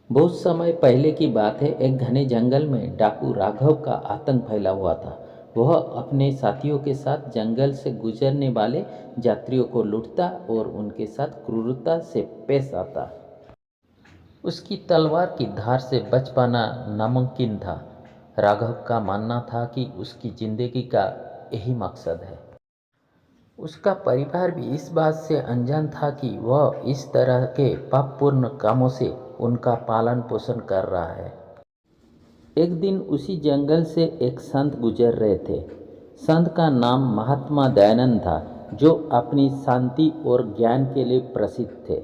बहुत समय पहले की बात है। एक घने जंगल में डाकू राघव का आतंक फैला हुआ था। वह अपने साथियों के साथ जंगल से गुजरने वाले यात्रियों को लूटता और उनके साथ क्रूरता से पेश आता। उसकी तलवार की धार से बच पाना नामुमकिन था। राघव का मानना था कि उसकी जिंदगी का यही मकसद है। उसका परिवार भी इस बात से अनजान था कि वह इस तरह के पापपूर्ण कामों से उनका पालन पोषण कर रहा है। एक दिन उसी जंगल से एक संत गुजर रहे थे। संत का नाम महात्मा दयानंद था, जो अपनी शांति और ज्ञान के लिए प्रसिद्ध थे।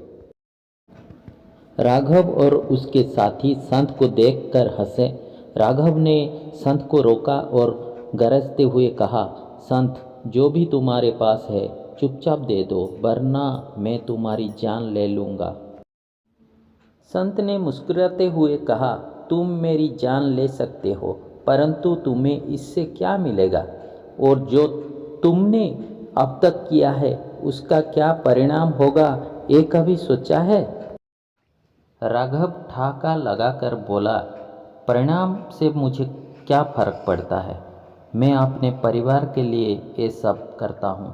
राघव और उसके साथी संत को देखकर हंसे। राघव ने संत को रोका और गरजते हुए कहा, संत, जो भी तुम्हारे पास है चुपचाप दे दो, वरना मैं तुम्हारी जान ले लूँगा। संत ने मुस्कुराते हुए कहा, तुम मेरी जान ले सकते हो, परंतु तुम्हें इससे क्या मिलेगा? और जो तुमने अब तक किया है उसका क्या परिणाम होगा, ये कभी सोचा है? राघव ठाका लगाकर बोला, परिणाम से मुझे क्या फर्क पड़ता है? मैं अपने परिवार के लिए ये सब करता हूँ।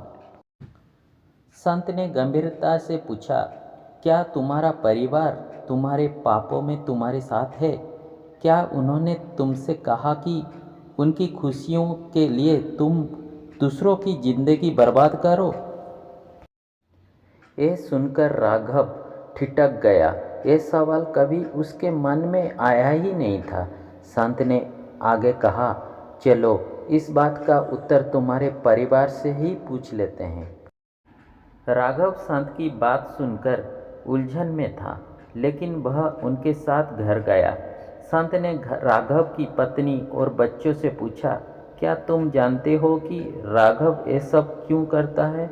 संत ने गंभीरता से पूछा, क्या तुम्हारा परिवार तुम्हारे पापों में तुम्हारे साथ है? क्या उन्होंने तुमसे कहा कि उनकी खुशियों के लिए तुम दूसरों की जिंदगी बर्बाद करो? ये सुनकर राघव ठिठक गया। ये सवाल कभी उसके मन में आया ही नहीं था। संत ने आगे कहा, चलो इस बात का उत्तर तुम्हारे परिवार से ही पूछ लेते हैं। राघव संत की बात सुनकर उलझन में था, लेकिन वह उनके साथ घर गया। संत ने राघव की पत्नी और बच्चों से पूछा, क्या तुम जानते हो कि राघव ये सब क्यों करता है?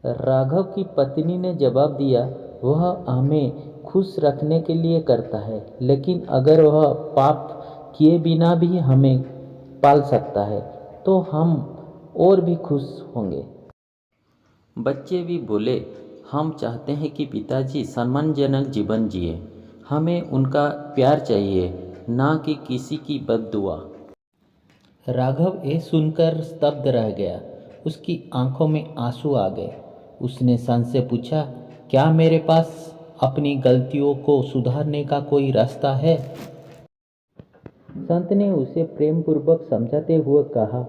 राघव की पत्नी ने जवाब दिया, वह हमें खुश रखने के लिए करता है, लेकिन अगर वह पाप किए बिना भी हमें पाल सकता है तो हम और भी खुश होंगे। बच्चे भी बोले, हम चाहते हैं कि पिताजी सम्मानजनक जीवन जिए। हमें उनका प्यार चाहिए, ना कि किसी की बद्दुआ। राघव ये सुनकर स्तब्ध रह गया। उसकी आंखों में आंसू आ गए। उसने संत से पूछा, क्या मेरे पास अपनी गलतियों को सुधारने का कोई रास्ता है? संत ने उसे प्रेम पूर्वक समझाते हुए कहा,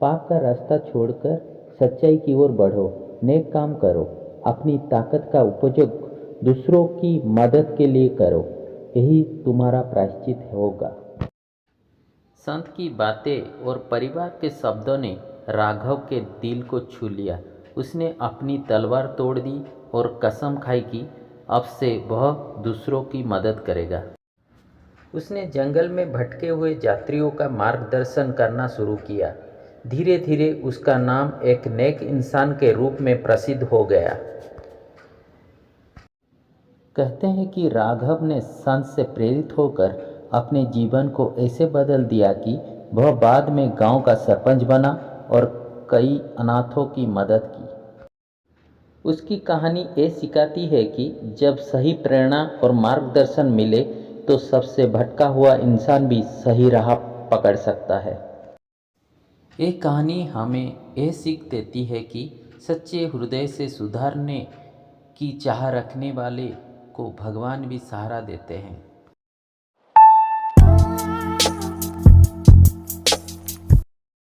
पाप का रास्ता छोड़कर सच्चाई की ओर बढ़ो, नेक काम करो, अपनी ताकत का उपयोग दूसरों की मदद के लिए करो, यही तुम्हारा प्रायश्चित होगा। संत की बातें और परिवार के शब्दों ने राघव के दिल को छू लिया। उसने अपनी तलवार तोड़ दी और कसम खाई कि अब से वह दूसरों की मदद करेगा। उसने जंगल में भटके हुए यात्रियों का मार्गदर्शन करना शुरू किया। धीरे धीरे उसका नाम एक नेक इंसान के रूप में प्रसिद्ध हो गया। कहते हैं कि राघव ने संत से प्रेरित होकर अपने जीवन को ऐसे बदल दिया कि वह बाद में गांव का सरपंच बना और कई अनाथों की मदद की। उसकी कहानी ये सिखाती है कि जब सही प्रेरणा और मार्गदर्शन मिले तो सबसे भटका हुआ इंसान भी सही राह पकड़ सकता है। ये कहानी हमें ये सीख देती है कि सच्चे हृदय से सुधारने की चाह रखने वाले को भगवान भी सहारा देते हैं।